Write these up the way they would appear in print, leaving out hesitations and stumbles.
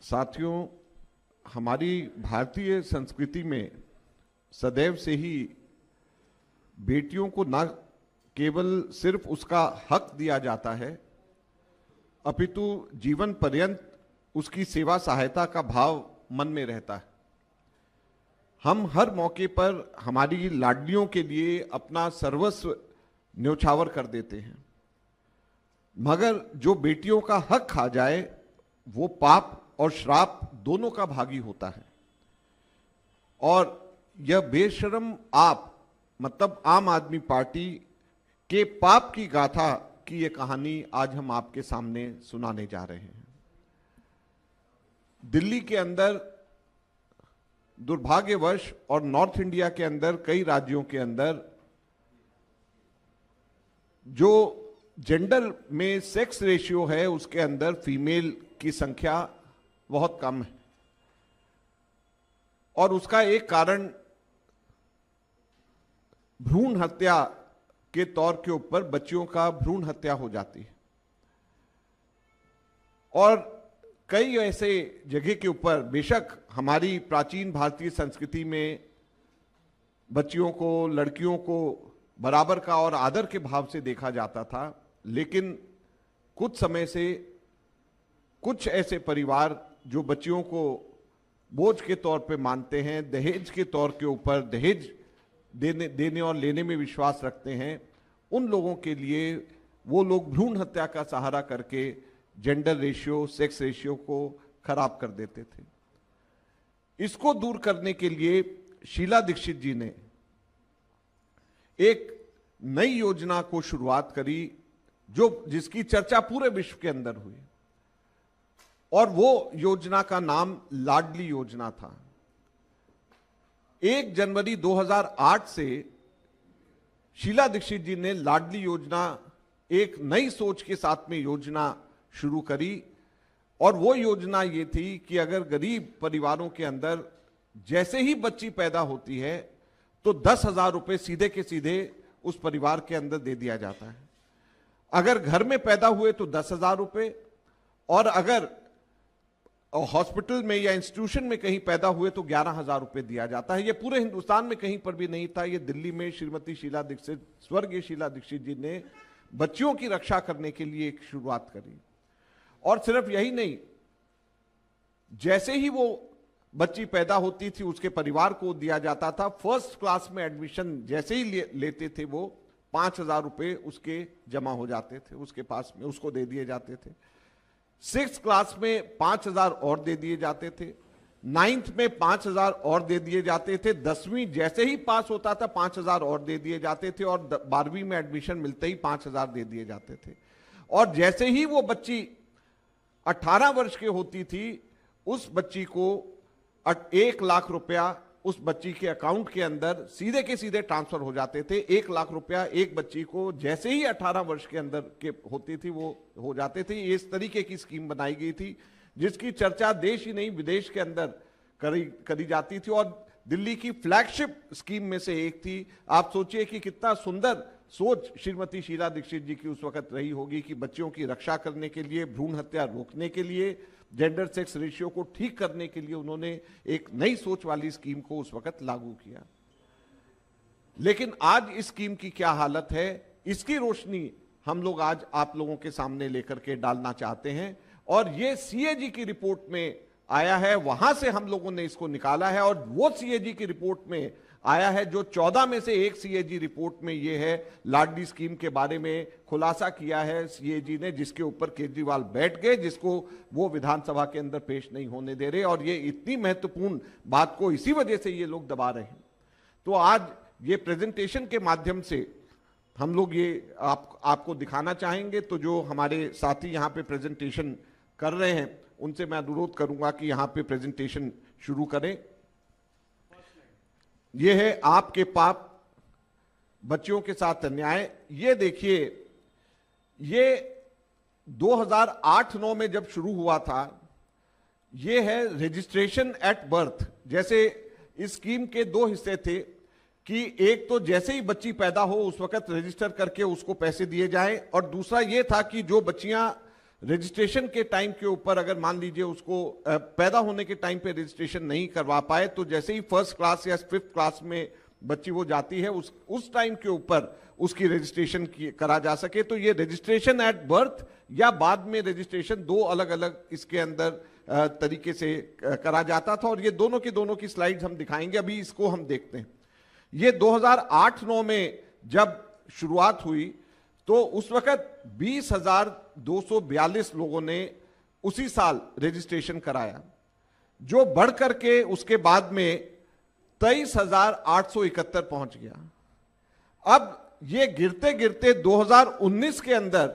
साथियों, हमारी भारतीय संस्कृति में सदैव से ही बेटियों को न केवल सिर्फ उसका हक दिया जाता है, अपितु जीवन पर्यंत उसकी सेवा सहायता का भाव मन में रहता है। हम हर मौके पर हमारी लाडलियों के लिए अपना सर्वस्व न्योछावर कर देते हैं, मगर जो बेटियों का हक खा जाए वो पाप और श्राप दोनों का भागी होता है। और यह बेशर्म आप मतलब आम आदमी पार्टी के पाप की गाथा की यह कहानी आज हम आपके सामने सुनाने जा रहे हैं। दिल्ली के अंदर दुर्भाग्यवश और नॉर्थ इंडिया के अंदर कई राज्यों के अंदर जो जेंडर में सेक्स रेशियो है उसके अंदर फीमेल की संख्या बहुत कम है, और उसका एक कारण भ्रूण हत्या के तौर के ऊपर बच्चियों का भ्रूण हत्या हो जाती है। और कई ऐसे जगह के ऊपर बेशक हमारी प्राचीन भारतीय संस्कृति में बच्चियों को, लड़कियों को बराबर का और आदर के भाव से देखा जाता था, लेकिन कुछ समय से कुछ ऐसे परिवार जो बच्चियों को बोझ के तौर पे मानते हैं, दहेज के तौर के ऊपर दहेज देने और लेने में विश्वास रखते हैं, उन लोगों के लिए वो लोग भ्रूण हत्या का सहारा करके जेंडर रेशियो, सेक्स रेशियो को खराब कर देते थे। इसको दूर करने के लिए शीला दीक्षित जी ने एक नई योजना को शुरुआत करी जिसकी चर्चा पूरे विश्व के अंदर हुई, और वो योजना का नाम लाडली योजना था। 1 जनवरी 2008 से शीला दीक्षित जी ने लाडली योजना एक नई सोच के साथ में योजना शुरू करी, और वो योजना ये थी कि अगर गरीब परिवारों के अंदर जैसे ही बच्ची पैदा होती है तो 10,000 रुपए सीधे के सीधे उस परिवार के अंदर दे दिया जाता है। अगर घर में पैदा हुए तो 10,000 रुपए, और अगर हॉस्पिटल में या इंस्टीट्यूशन में कहीं पैदा हुए तो 11,000 रुपए दिया जाता है। ये पूरे हिंदुस्तान में कहीं पर भी नहीं था। ये दिल्ली में श्रीमती शीला दीक्षित, स्वर्गीय शीला दीक्षित जी ने बच्चियों की रक्षा करने के लिए एक शुरुआत करी। और सिर्फ यही नहीं, जैसे ही वो बच्ची पैदा होती थी उसके परिवार को दिया जाता था। फर्स्ट क्लास में एडमिशन जैसे ही लेते थे वो 5,000 रुपए उसके जमा हो जाते थे उसके पास में, उसको दे दिए जाते थे। 6th क्लास में 5,000 और दे दिए जाते थे। 9th में 5,000 और दे दिए जाते थे। 10वीं जैसे ही पास होता था 5,000 और दे दिए जाते थे, और 12वीं में एडमिशन मिलते ही 5,000 दे दिए जाते थे। और जैसे ही वो बच्ची 18 वर्ष की होती थी उस बच्ची को 1 लाख रुपया उस बच्ची के अकाउंट के अंदर सीधे के सीधे ट्रांसफर हो जाते थे। 1 लाख रुपया एक बच्ची को जैसे ही 18 वर्ष के अंदर के होती थी वो हो जाते थे। इस तरीके की स्कीम बनाई गई थी जिसकी चर्चा देश ही नहीं विदेश के अंदर करी जाती थी, और दिल्ली की फ्लैगशिप स्कीम में से एक थी। आप सोचिए कि कितना सुंदर सोच श्रीमती शीला दीक्षित जी की उस वक्त रही होगी कि बच्चियों की रक्षा करने के लिए, भ्रूण हत्या रोकने के लिए, जेंडर सेक्स रेशियो को ठीक करने के लिए उन्होंने एक नई सोच वाली स्कीम को उस वक्त लागू किया। लेकिन आज इस स्कीम की क्या हालत है, इसकी रोशनी हम लोग आज आप लोगों के सामने लेकर के डालना चाहते हैं। और ये सीएजी की रिपोर्ट में आया है, वहां से हम लोगों ने इसको निकाला है, और वो सीएजी की रिपोर्ट में आया है जो 14 में से एक सीएजी रिपोर्ट में ये है लाडली स्कीम के बारे में खुलासा किया है सीएजी ने, जिसके ऊपर केजरीवाल बैठ गए, जिसको वो विधानसभा के अंदर पेश नहीं होने दे रहे। और ये इतनी महत्वपूर्ण बात को इसी वजह से ये लोग दबा रहे हैं। तो आज ये प्रेजेंटेशन के माध्यम से हम लोग ये आपको दिखाना चाहेंगे। तो जो हमारे साथी यहाँ पे प्रेजेंटेशन कर रहे हैं उनसे मैं अनुरोध करूंगा कि यहाँ पे प्रेजेंटेशन शुरू करें। ये है आपके पाप, बच्चियों के साथ अन्याय। ये देखिए, ये 2008-9 में जब शुरू हुआ था, ये है रजिस्ट्रेशन एट बर्थ। जैसे इस स्कीम के 2 हिस्से थे कि एक तो जैसे ही बच्ची पैदा हो उस वक्त रजिस्टर करके उसको पैसे दिए जाएं, और दूसरा ये था कि जो बच्चियां रजिस्ट्रेशन के टाइम के ऊपर अगर मान लीजिए उसको पैदा होने के टाइम पे रजिस्ट्रेशन नहीं करवा पाए तो जैसे ही फर्स्ट क्लास या फिफ्थ क्लास में बच्ची वो जाती है उस टाइम के ऊपर उसकी रजिस्ट्रेशन करा जा सके। तो ये रजिस्ट्रेशन एट बर्थ या बाद में रजिस्ट्रेशन दो अलग अलग इसके अंदर तरीके से करा जाता था और ये दोनों की स्लाइड्स हम दिखाएंगे। अभी इसको हम देखते हैं। ये 2008-9 में जब शुरुआत हुई तो उस वक्त 20,242 लोगों ने उसी साल रजिस्ट्रेशन कराया, जो बढ़ करके उसके बाद में 23,871 पहुंच गया। अब ये गिरते गिरते 2019 के अंदर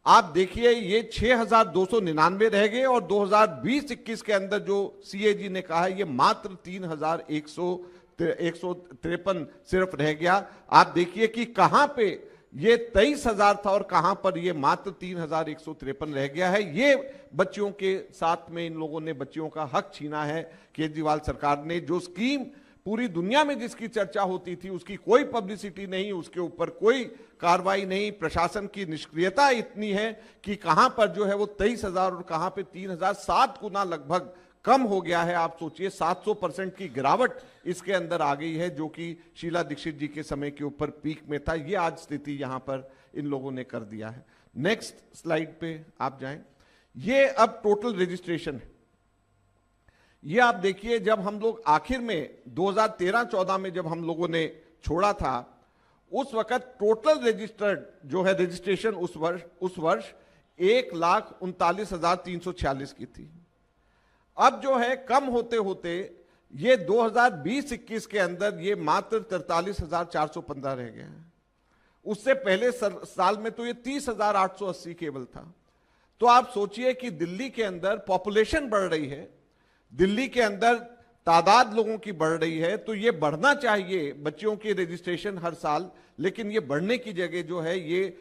आप देखिए ये 6,299 रह गए और 2020-21 के अंदर जो सीएजी ने कहा है ये मात्र 3,153 सिर्फ रह गया। आप देखिए कि कहां पे ये 23,000 था और कहां पर ये मात्र 3,153 रह गया है। ये बच्चियों के साथ में इन लोगों ने बच्चियों का हक छीना है। केजरीवाल सरकार ने जो स्कीम पूरी दुनिया में जिसकी चर्चा होती थी उसकी कोई पब्लिसिटी नहीं, उसके ऊपर कोई कार्रवाई नहीं, प्रशासन की निष्क्रियता इतनी है कि कहां पर जो है वो 23,000 और कहां पे 3,000, 7 गुना लगभग कम हो गया है। आप सोचिए 700% की गिरावट इसके अंदर आ गई है, जो कि शीला दीक्षित जी के समय के ऊपर पीक में था। ये आज स्थिति यहां पर इन लोगों ने कर दिया है। नेक्स्ट स्लाइड पे आप जाएं। ये अब टोटल रजिस्ट्रेशन है। ये आप देखिए जब हम लोग आखिर में 2013-14 में जब हम लोगों ने छोड़ा था उस वक्त टोटल रजिस्टर्ड जो है रजिस्ट्रेशन उस वर्ष 1,39,346 की थी। अब जो है कम होते होते ये 2020-21 के अंदर ये मात्र 43,415 रह गए हैं। उससे पहले साल में तो ये 30,880 केवल था। तो आप सोचिए कि दिल्ली के अंदर पॉपुलेशन बढ़ रही है, दिल्ली के अंदर तादाद लोगों की बढ़ रही है, तो ये बढ़ना चाहिए बच्चियों की रजिस्ट्रेशन हर साल, लेकिन ये बढ़ने की जगह जो है ये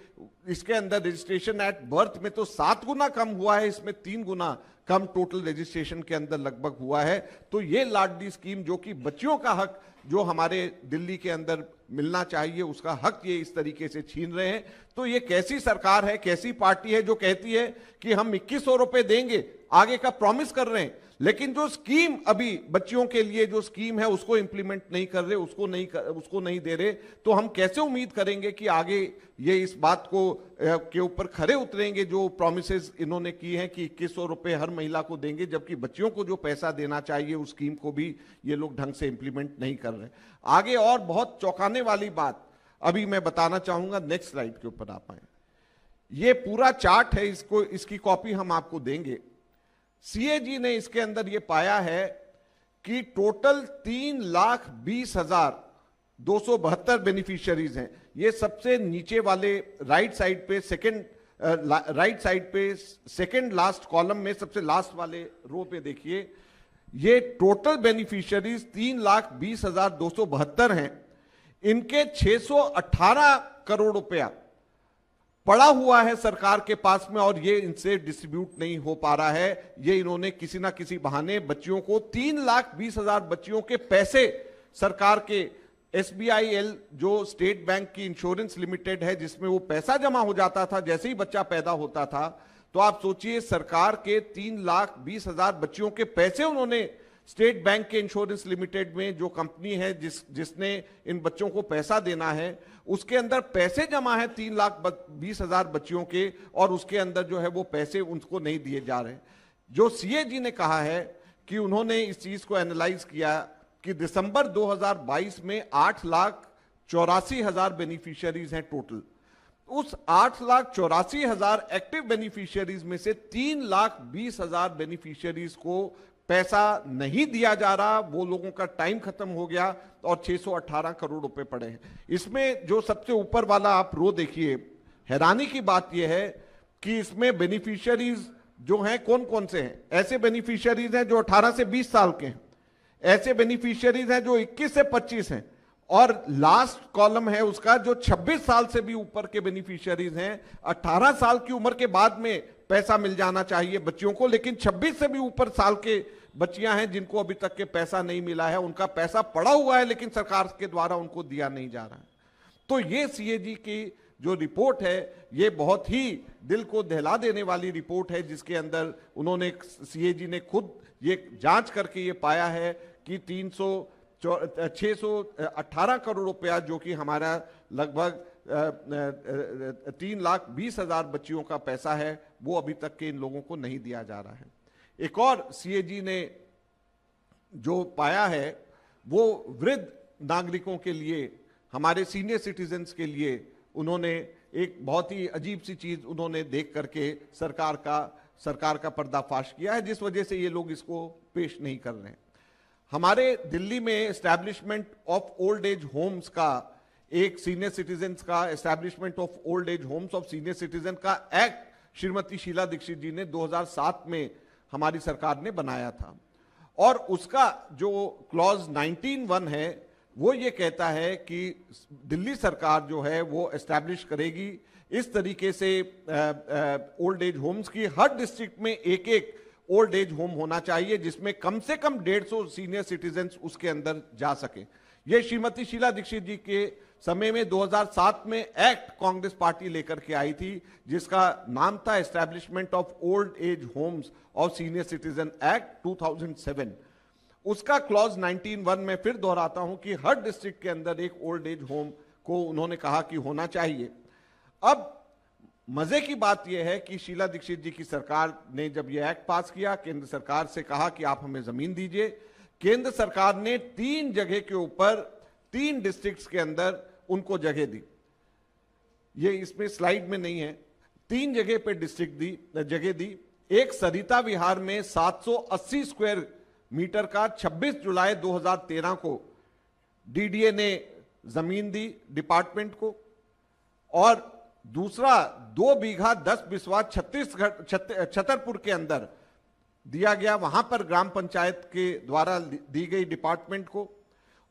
इसके अंदर रजिस्ट्रेशन एट बर्थ में तो 7 गुना कम हुआ है, इसमें 3 गुना कम टोटल रजिस्ट्रेशन के अंदर लगभग हुआ है। तो ये लाडली स्कीम जो कि बच्चियों का हक जो हमारे दिल्ली के अंदर मिलना चाहिए उसका हक ये इस तरीके से छीन रहे हैं। तो ये कैसी सरकार है, कैसी पार्टी है जो कहती है कि हम 2100 रुपए देंगे, आगे का प्रॉमिस कर रहे हैं, लेकिन जो स्कीम अभी बच्चियों के लिए जो स्कीम है उसको इंप्लीमेंट नहीं कर रहे, उसको नहीं दे रहे। तो हम कैसे उम्मीद करेंगे कि आगे ये इस बात को के ऊपर खरे उतरेंगे जो प्रॉमिसेस इन्होंने की हैं कि 2100 रुपए हर महिला को देंगे, जबकि बच्चियों को जो पैसा देना चाहिए उस स्कीम को भी ये लोग ढंग से इंप्लीमेंट नहीं कर रहे। आगे और बहुत चौंकाने वाली बात अभी मैं बताना चाहूंगा। नेक्स्ट स्लाइड के ऊपर आप आए। ये पूरा चार्ट है, इसकी कॉपी हम आपको देंगे। सीएजी ने इसके अंदर ये पाया है कि टोटल 3,20,272 बेनिफिशियरीज हैं। ये सबसे नीचे वाले राइट साइड पे सेकंड लास्ट कॉलम में सबसे लास्ट वाले रो पे देखिए, ये टोटल बेनिफिशियरीज 3,20,272 हैं। इनके 618 करोड़ रुपया पड़ा हुआ है सरकार के पास में और ये इनसे डिस्ट्रीब्यूट नहीं हो पा रहा है। ये इन्होंने किसी ना किसी बहाने बच्चियों को 3,20,000 बच्चियों के पैसे सरकार के SBIL जो स्टेट बैंक की इंश्योरेंस लिमिटेड है जिसमें वो पैसा जमा हो जाता था जैसे ही बच्चा पैदा होता था। तो आप सोचिए सरकार के 3,20,000 बच्चियों के पैसे उन्होंने स्टेट बैंक के इंश्योरेंस लिमिटेड में जो कंपनी है जिसने इन बच्चों को पैसा देना है उसके अंदर पैसे जमा है 3,20,000 बच्चियों के, और उसके अंदर जो है वो पैसे उनको नहीं दिए जा रहे। जो सीएजी ने कहा है कि उन्होंने इस चीज को एनालाइज किया कि दिसंबर 2022 में 8,84,000 बेनिफिशियरीज हैं टोटल। उस 8,84,000 एक्टिव बेनिफिशियरीज में से 3,20,000 बेनिफिशियरीज को पैसा नहीं दिया जा रहा, वो लोगों का टाइम खत्म हो गया और 618 करोड़ रुपए पड़े हैं। इसमें जो सबसे ऊपर वाला आप रो देखिए, हैरानी की बात यह है कि इसमें बेनिफिशियरीज जो हैं कौन कौन से हैं। ऐसे बेनिफिशियरीज हैं जो 18 से 20 साल के हैं, ऐसे बेनिफिशियरीज हैं जो 21 से 25 हैं, और लास्ट कॉलम है उसका जो 26 साल से भी ऊपर के बेनिफिशियरीज हैं। 18 साल की उम्र के बाद में पैसा मिल जाना चाहिए बच्चियों को, लेकिन 26 से भी ऊपर साल के बच्चियां हैं जिनको अभी तक के पैसा नहीं मिला है, उनका पैसा पड़ा हुआ है लेकिन सरकार के द्वारा उनको दिया नहीं जा रहा है। तो ये सीएजी की जो रिपोर्ट है ये बहुत ही दिल को दहला देने वाली रिपोर्ट है, जिसके अंदर उन्होंने सीएजी ने खुद ये जांच करके ये पाया है कि 618 करोड़ रुपया जो कि हमारा लगभग 3,20,000 बच्चियों का पैसा है वो अभी तक के इन लोगों को नहीं दिया जा रहा है। एक और सीएजी ने जो पाया है वो वृद्ध नागरिकों के लिए, हमारे सीनियर सिटीजन्स के लिए उन्होंने एक बहुत ही अजीब सी चीज उन्होंने देख करके सरकार का पर्दाफाश किया है, जिस वजह से ये लोग इसको पेश नहीं कर रहे हैं। हमारे दिल्ली में establishment of old age homes का एक सीनियर सिटीजन्स का establishment of old age homes of senior citizen का एक्ट श्रीमती शीला दीक्षित जी ने 2007 में हमारी सरकार ने बनाया था, और उसका जो क्लॉज 19(1) है वो ये कहता है कि दिल्ली सरकार जो है वो एस्टैब्लिश करेगी इस तरीके से ओल्ड एज होम्स की, हर डिस्ट्रिक्ट में एक एक ओल्ड एज होम होना चाहिए जिसमें कम से कम 150 सीनियर सिटीजन्स उसके अंदर जा सके। ये श्रीमती शीला दीक्षित जी के समय में 2007 में एक्ट कांग्रेस पार्टी लेकर के आई थी, जिसका नाम था establishment of old age homes of senior citizen act 2007। उसका क्लॉज 19(1) में फिर दोहराता हूं कि हर डिस्ट्रिक्ट के अंदर एक ओल्ड एज होम को उन्होंने कहा कि होना चाहिए। अब मजे की बात यह है कि शीला दीक्षित जी की सरकार ने जब यह एक्ट पास किया, केंद्र सरकार से कहा कि आप हमें जमीन दीजिए। केंद्र सरकार ने 3 जगह के ऊपर 3 डिस्ट्रिक्ट्स के अंदर उनको जगह दी। ये इसमें स्लाइड में नहीं है, 3 जगह पे जगह दी। एक सरिता विहार में 780 स्क्वायर मीटर का 26 जुलाई 2013 को डीडीए ने जमीन दी डिपार्टमेंट को, और दूसरा 2 बीघा 10 बिस्वा छतरपुर के अंदर दिया गया, वहां पर ग्राम पंचायत के द्वारा दी गई डिपार्टमेंट को,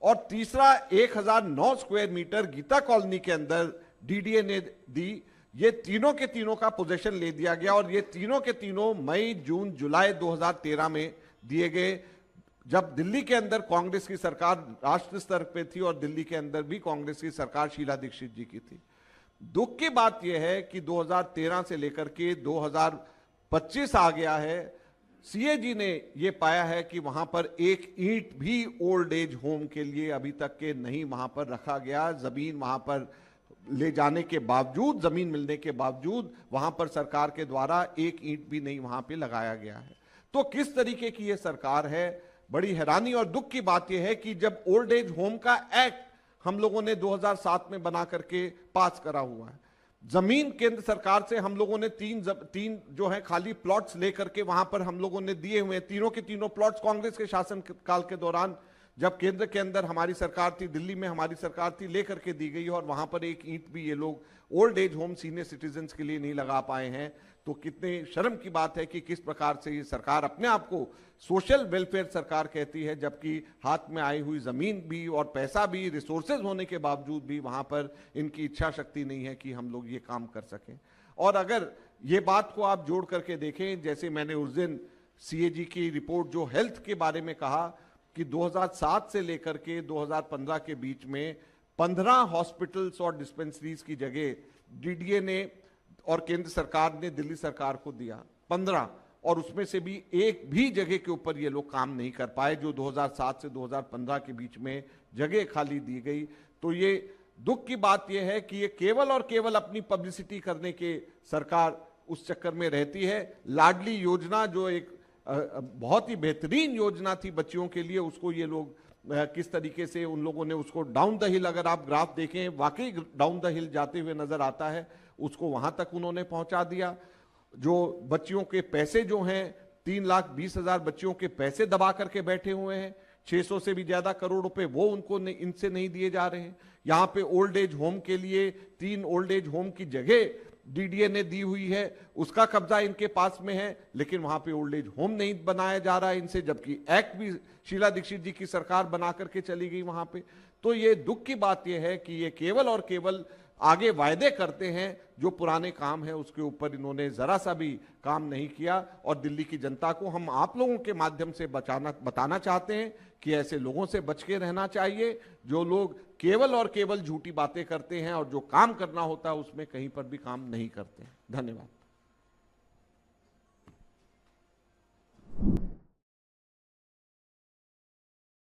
और तीसरा 1009 स्क्वायर मीटर गीता कॉलोनी के अंदर डीडीए ने दी। ये तीनों के तीनों का पोजीशन ले दिया गया, और ये तीनों के तीनों मई, जून, जुलाई 2013 में दिए गए, जब दिल्ली के अंदर कांग्रेस की सरकार राष्ट्र स्तर पे थी और दिल्ली के अंदर भी कांग्रेस की सरकार शीला दीक्षित जी की थी। दुख की बात यह है कि 2013 से लेकर के 2025 आ गया है, सीएजी ने यह पाया है कि वहां पर एक ईंट भी ओल्ड एज होम के लिए अभी तक के नहीं वहां पर रखा गया। जमीन वहां पर ले जाने के बावजूद, जमीन मिलने के बावजूद वहां पर सरकार के द्वारा एक ईंट भी नहीं वहां पे लगाया गया है। तो किस तरीके की यह सरकार है, बड़ी हैरानी और दुख की बात यह है कि जब ओल्ड एज होम का एक्ट हम लोगों ने 2007 में बना करके पास करा हुआ है, जमीन केंद्र सरकार से हम लोगों ने तीन जो है खाली प्लॉट्स लेकर के वहां पर हम लोगों ने दिए हुए, तीनों के तीनों प्लॉट्स कांग्रेस के शासन काल के दौरान जब केंद्र के अंदर हमारी सरकार थी, दिल्ली में हमारी सरकार थी, लेकर के दी गई, और वहां पर एक ईंट भी ये लोग old age home senior citizens के लिए नहीं लगा पाए हैं। तो कितने शर्म की बात है कि किस प्रकार से ये सरकार अपने आप को सोशल वेलफेयर सरकार कहती है, जबकि हाथ में आई हुई जमीन भी और पैसा भी, रिसोर्सेज होने के बावजूद भी वहां पर इनकी इच्छा शक्ति नहीं है कि हम लोग ये काम कर सकें। और अगर ये बात को आप जोड़ करके देखें, जैसे मैंने उस दिन सीएजी की रिपोर्ट जो हेल्थ के बारे में कहा कि 2007 से लेकर के 2015 के बीच में 15 हॉस्पिटल्स और डिस्पेंसरीज की जगह डीडीए ने और केंद्र सरकार ने दिल्ली सरकार को दिया 15, और उसमें से भी एक भी जगह के ऊपर ये लोग काम नहीं कर पाए, जो 2007 से 2015 के बीच में जगह खाली दी गई। तो ये दुख की बात यह है कि ये केवल और केवल अपनी पब्लिसिटी करने के सरकार उस चक्कर में रहती है। लाडली योजना जो एक बहुत ही बेहतरीन योजना थी बच्चियों के लिए, उसको ये लोग किस तरीके से उन लोगों ने उसको डाउन द हिल, अगर आप ग्राफ देखें वाकई डाउन द हिल जाते हुए नजर आता है, उसको वहां तक उन्होंने पहुंचा दिया। जो बच्चियों के पैसे जो हैं 3,20,000 बच्चियों के पैसे दबा करके बैठे हुए हैं, 600 से भी ज्यादा करोड़ रुपए वो उनको इनसे नहीं दिए जा रहे हैं। यहां पे ओल्ड एज होम के लिए 3 ओल्ड एज होम की जगह डीडीए ने दी हुई है, उसका कब्जा इनके पास में है, लेकिन वहां पे ओल्ड एज होम नहीं बनाया जा रहा है इनसे, जबकि एक्ट भी शीला दीक्षित जी की सरकार बना करके चली गई वहां पे। तो ये दुख की बात यह है कि ये केवल और केवल आगे वायदे करते हैं, जो पुराने काम है उसके ऊपर इन्होंने जरा सा भी काम नहीं किया। और दिल्ली की जनता को हम आप लोगों के माध्यम से बताना चाहते हैं कि ऐसे लोगों से बच के रहना चाहिए, जो लोग केवल और केवल झूठी बातें करते हैं और जो काम करना होता है उसमें कहीं पर भी काम नहीं करते हैं। धन्यवाद।